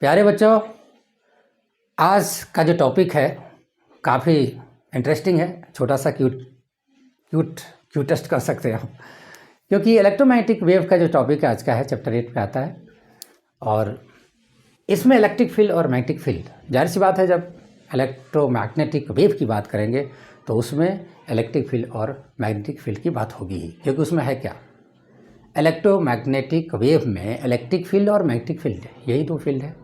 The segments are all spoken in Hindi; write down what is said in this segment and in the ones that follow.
प्यारे बच्चों, आज का जो टॉपिक है काफ़ी इंटरेस्टिंग है। छोटा सा क्यूटेस्ट कर सकते हो, क्योंकि इलेक्ट्रोमैग्नेटिक वेव का जो टॉपिक आज का है चैप्टर 8 में आता है। और इसमें इलेक्ट्रिक फील्ड और मैग्नेटिक फील्ड, जाहिर सी बात है जब इलेक्ट्रोमैग्नेटिक वेव की बात करेंगे तो उसमें इलेक्ट्रिक फील्ड और मैग्नेटिक फील्ड की बात होगी ही, क्योंकि उसमें है क्या, इलेक्ट्रोमैग्नेटिक वेव में इलेक्ट्रिक फील्ड और मैग्नेटिक फील्ड, यही दो फील्ड है।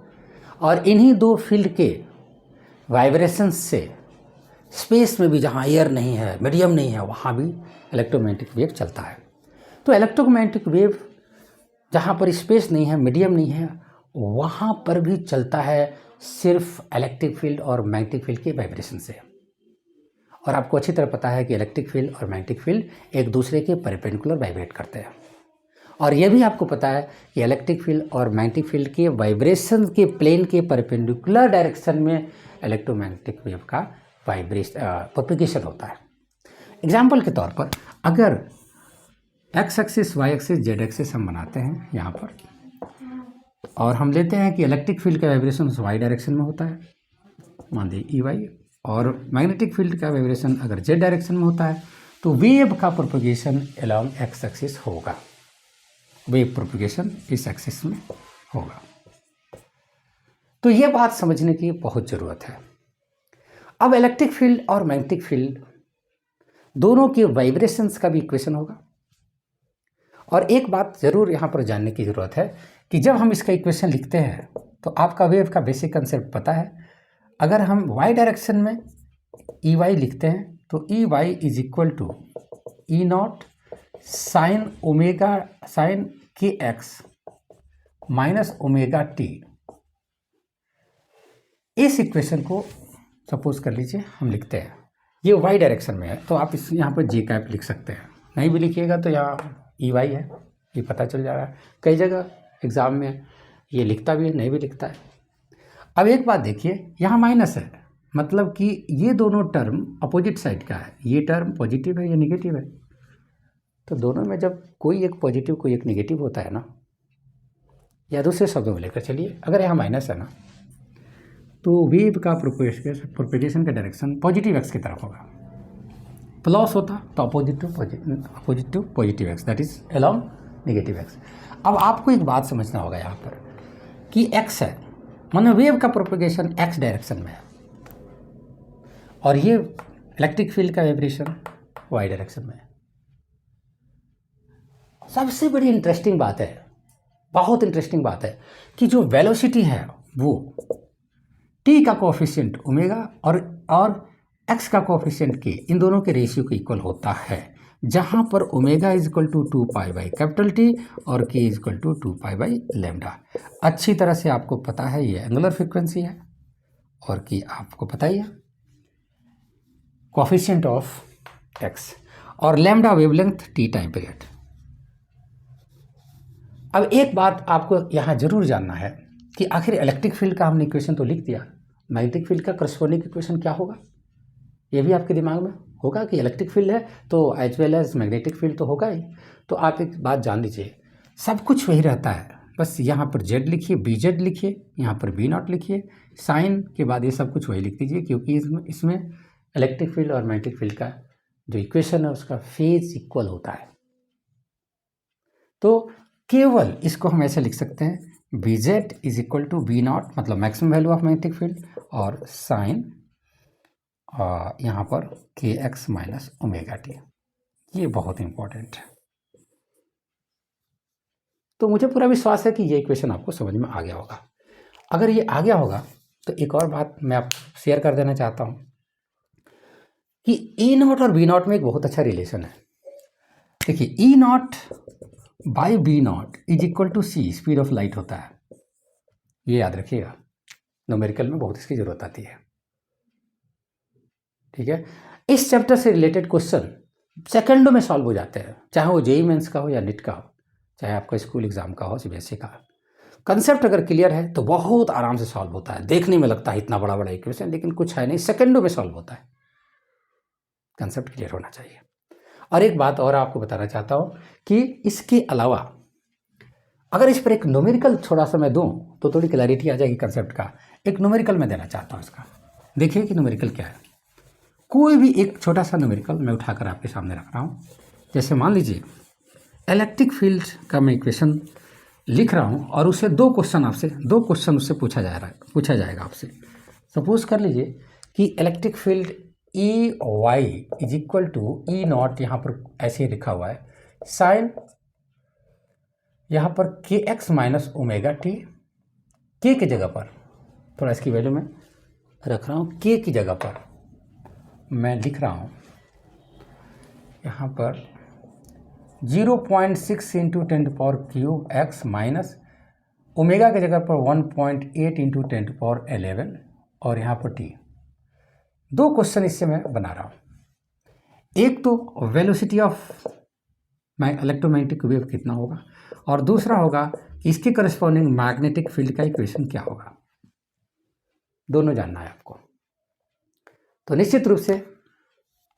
और इन्हीं दो फील्ड के वाइब्रेशंस से स्पेस में भी जहाँ एयर नहीं है, मीडियम नहीं है, वहाँ भी इलेक्ट्रोमैग्नेटिक वेव चलता है। तो इलेक्ट्रोमैग्नेटिक वेव जहाँ पर स्पेस नहीं है, मीडियम नहीं है, वहाँ पर भी चलता है सिर्फ इलेक्ट्रिक फील्ड और मैग्नेटिक फील्ड के वाइब्रेशन से। और आपको अच्छी तरह पता है कि इलेक्ट्रिक फील्ड और मैग्नेटिक फील्ड एक दूसरे के परपेंडिकुलर वाइब्रेट करते हैं। और यह भी आपको पता है कि इलेक्ट्रिक फील्ड और मैग्नेटिक फील्ड के वाइब्रेशन के प्लेन के परपेंडिकुलर डायरेक्शन में इलेक्ट्रोमैग्नेटिक वेव का प्रोपगेशन होता है। एग्जाम्पल के तौर पर अगर X axis, Y axis, Z axis हम बनाते हैं यहाँ पर, और हम लेते हैं कि इलेक्ट्रिक फील्ड का वाइब्रेशन वाई डायरेक्शन में होता है, मान लीजिए ई वाई, और मैग्नेटिक फील्ड का वाइब्रेशन अगर जेड डायरेक्शन में होता है, तो वेव का प्रोपगेशन अलोंग एक्स एक्सिस होगा, वेव प्रोपगेशन इस एक्सिस में होगा। तो यह बात समझने की बहुत ज़रूरत है। अब इलेक्ट्रिक फील्ड और मैग्नेटिक फील्ड दोनों के वाइब्रेशंस का भी इक्वेशन होगा। और एक बात ज़रूर यहाँ पर जानने की ज़रूरत है कि जब हम इसका इक्वेशन लिखते हैं तो आपका वेव का बेसिक कंसेप्ट पता है। अगर हम वाई डायरेक्शन में ई वाई लिखते हैं तो E Y is equal to E naught sine omega sine के एक्स माइनस ओमेगा टी। इस इक्वेशन को सपोज कर लीजिए हम लिखते हैं, ये वाई डायरेक्शन में है, तो आप इस यहाँ पर जे कैप लिख सकते हैं। नहीं भी लिखिएगा तो यहाँ ई वाई है, ये पता चल जा रहा है। कई जगह एग्ज़ाम में ये लिखता भी है, नहीं भी लिखता है। अब एक बात देखिए, यहाँ माइनस है, मतलब कि ये दोनों टर्म अपोजिट साइड का है। ये टर्म पॉजिटिव है, ये निगेटिव है। तो दोनों में जब कोई एक पॉजिटिव कोई एक निगेटिव होता है ना, या दूसरे शब्दों में लेकर चलिए, अगर यहाँ माइनस है ना, तो वेव का प्रोपेगेशन का डायरेक्शन पॉजिटिव एक्स की तरफ होगा। प्लस होता तो appositive positive x, that is along negative x. अब आपको एक बात समझना होगा यहाँ पर कि एक्स है, मानो वेव का प्रोपेगेशन एक्स डायरेक्शन में है, और ये इलेक्ट्रिक फील्ड का वाइब्रेशन वाई डायरेक्शन में है। सबसे बड़ी इंटरेस्टिंग बात है, बहुत इंटरेस्टिंग बात है, कि जो वेलोसिटी है वो टी का कोफिशिएंट ओमेगा और एक्स का कोफिशिएंट के, इन दोनों के रेशियो के इक्वल होता है, जहां पर omega is equal to 2 pi by capital T और k is equal to 2 pi by lambda. अच्छी तरह से आपको पता है ये एंगुलर फ्रीक्वेंसी है, और कि आपको पता ही है कोफिशिएंट ऑफ एक्स, और lambda wavelength T time period. अब एक बात आपको यहाँ जरूर जानना है कि आखिर इलेक्ट्रिक फील्ड का हमने इक्वेशन तो लिख दिया, मैग्नेटिक फील्ड का करस्पॉन्डिंग इक्वेशन क्या होगा, ये भी आपके दिमाग में होगा कि इलेक्ट्रिक फील्ड है तो as well as magnetic field तो होगा ही। तो आप एक बात जान लीजिए, सब कुछ वही रहता है, बस यहाँ पर जेड लिखिए, बी जेड लिखिए, यहाँ पर बी नॉट लिखिए, साइन के बाद ये सब कुछ वही लिख दीजिए, क्योंकि इसमें इलेक्ट्रिक फील्ड और मैग्नेटिक फील्ड का जो इक्वेशन है उसका फेज इक्वल होता है। तो केवल इसको हम ऐसे लिख सकते हैं, B Z is equal to B naught, मतलब maximum value of magnetic field, और साइन यहाँ पर के एक्स माइनस ओमेगा टी। ये बहुत इंपॉर्टेंट है। तो मुझे पूरा विश्वास है कि ये इक्वेशन आपको समझ में आ गया होगा। अगर ये आ गया होगा तो एक और बात मैं आपको शेयर कर देना चाहता हूँ कि ई नॉट और बी नॉट में एक बहुत अच्छा रिलेशन है। देखिए, E naught by B naught is equal to C, speed of light होता है। ये याद रखिएगा, न्यूमेरिकल में बहुत इसकी जरूरत आती है। ठीक है, इस चैप्टर से रिलेटेड क्वेश्चन सेकंडों में सॉल्व हो जाते हैं, चाहे वो जेईई मेंस का हो या नीट का हो, चाहे आपका स्कूल एग्जाम का हो, सीबीएसई का। कंसेप्ट अगर क्लियर है तो बहुत आराम से सॉल्व होता है। देखने में लगता है इतना बड़ा बड़ा इक्वेशन, लेकिन कुछ है नहीं, सेकंडों में सॉल्व होता है। कंसेप्ट क्लियर होना चाहिए। और एक बात और आपको बताना चाहता हूँ कि इसके अलावा अगर इस पर एक न्यूमेरिकल थोड़ा सा मैं दूं तो थोड़ी क्लैरिटी आ जाएगी कंसेप्ट का। एक न्यूमेरिकल मैं देना चाहता हूँ इसका। देखिए कि न्यूमेरिकल क्या है। कोई भी एक छोटा सा न्यूमेरिकल मैं उठाकर आपके सामने रख रहा हूँ। जैसे मान लीजिए इलेक्ट्रिक फील्ड का मैं इक्वेशन लिख रहा हूँ और उससे दो क्वेश्चन उससे पूछा जाएगा आपसे। सपोज कर लीजिए कि electric field E Y is equal to E naught, यहाँ पर ऐसे ही लिखा हुआ है, साइन यहाँ पर के एक्स माइनस ओमेगा टी, के की जगह पर थोड़ा इसकी वैल्यू में रख रहा हूँ, के की जगह पर मैं लिख रहा हूँ यहाँ पर 0.6 into 10 power cube x minus omega की जगह पर 1.8 इंटू 10 पावर 11 और यहाँ पर टी। दो क्वेश्चन इससे मैं बना रहा हूँ। एक तो वेलोसिटी ऑफ इलेक्ट्रोमैग्नेटिक वेव कितना होगा और दूसरा होगा इसके करस्पॉन्डिंग मैग्नेटिक फील्ड का इक्वेशन क्या होगा। दोनों जानना है आपको। तो निश्चित रूप से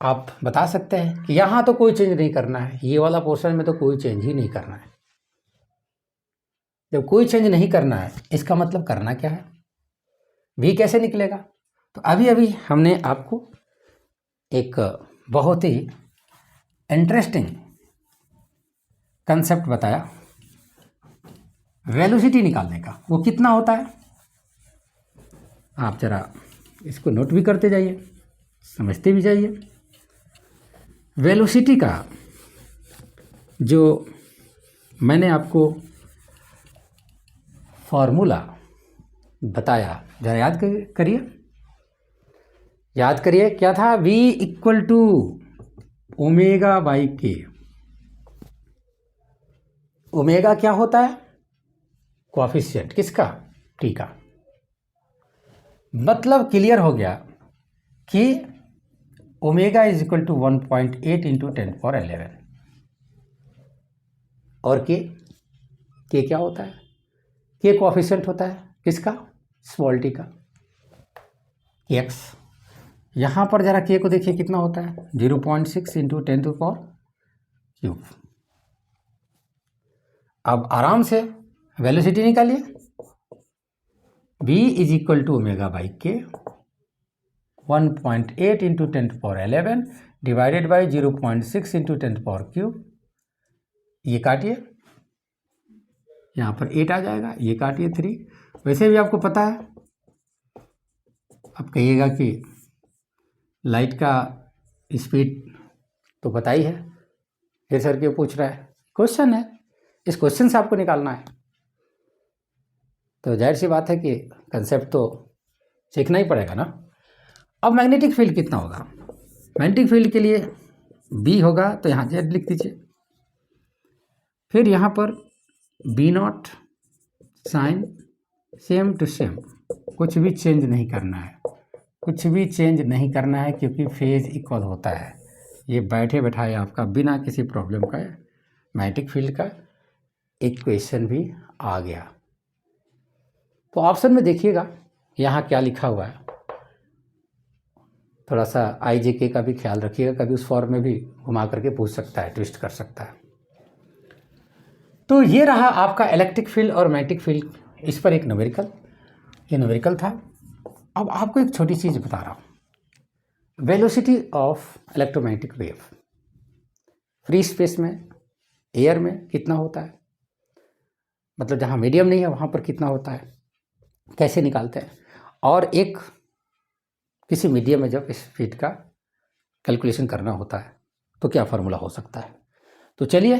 आप बता सकते हैं कि यहाँ तो कोई चेंज नहीं करना है, ये वाला पोर्शन में तो कोई चेंज ही नहीं करना है। जब कोई चेंज नहीं करना है इसका मतलब करना क्या है, भी कैसे निकलेगा। तो अभी अभी हमने आपको एक बहुत ही इंटरेस्टिंग कंसेप्ट बताया वेलोसिटी निकालने का। वो कितना होता है आप जरा इसको नोट भी करते जाइए, समझते भी जाइए। वेलोसिटी का जो मैंने आपको फॉर्मूला बताया जरा याद करिए क्या था। v equal to omega by k. Omega क्या होता है, कोएफिशिएंट किसका, टी का। मतलब क्लियर हो गया कि omega is equal to 1.8 into 10 power 11 और के क्या होता है, के कोएफिशिएंट होता है किसका, स्मॉल टी का, एक्स। यहाँ पर जरा के को देखिए कितना होता है 0.6 इंटू 10 टू पावर क्यूब। अब आराम से वेलोसिटी निकालिए, v is equal to omega by k 1.8 into 10 to power 11 divided by 0.6 into 10 to power cube. ये काटिए, यहाँ पर 8 आ जाएगा, ये काटिए 3। वैसे भी आपको पता है, आप कहिएगा कि लाइट का स्पीड तो पता ही है, फिर सर क्यों पूछ रहा है, क्वेश्चन है, इस क्वेश्चन से आपको निकालना है। तो जाहिर सी बात है कि कंसेप्ट तो सीखना ही पड़ेगा ना। अब मैग्नेटिक फील्ड कितना होगा, मैग्नेटिक फील्ड के लिए B होगा तो यहाँ Z लिख दीजिए, फिर यहाँ पर B naught sine same to same, कुछ भी चेंज नहीं करना है, कुछ भी चेंज नहीं करना है क्योंकि फेज इक्वल होता है। ये बैठे बैठाए आपका बिना किसी प्रॉब्लम का मैग्नेटिक फील्ड का इक्वेशन भी आ गया। तो ऑप्शन में देखिएगा यहाँ क्या लिखा हुआ है, थोड़ा सा IJK का भी ख्याल रखिएगा, कभी उस फॉर्म में भी घुमा करके पूछ सकता है, ट्विस्ट कर सकता है। तो ये रहा आपका इलेक्ट्रिक फील्ड और मैग्नेटिक फील्ड, इस पर एक न्यूमेरिकल, ये न्यूमेरिकल था। अब आपको एक छोटी चीज़ बता रहा हूँ, velocity of electromagnetic wave free space में, एयर में कितना होता है, मतलब जहाँ मीडियम नहीं है वहाँ पर कितना होता है, कैसे निकालते हैं, और एक किसी मीडियम में जब स्पीड का कैलकुलेशन करना होता है तो क्या फार्मूला हो सकता है। तो चलिए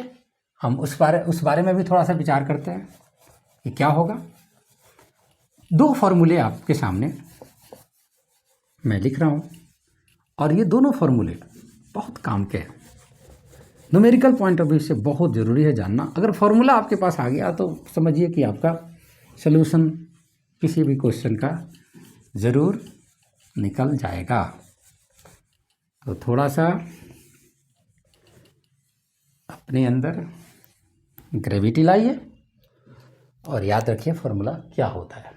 हम उस बारे में भी थोड़ा सा विचार करते हैं कि क्या होगा। दो फार्मूले आपके सामने मैं लिख रहा हूँ और ये दोनों फार्मूले बहुत काम के हैं, न्यूमेरिकल पॉइंट ऑफ व्यू से बहुत ज़रूरी है जानना। अगर फार्मूला आपके पास आ गया तो समझिए कि आपका सलूशन किसी भी क्वेश्चन का ज़रूर निकल जाएगा। तो थोड़ा सा अपने अंदर ग्रेविटी लाइए और याद रखिए फार्मूला क्या होता है।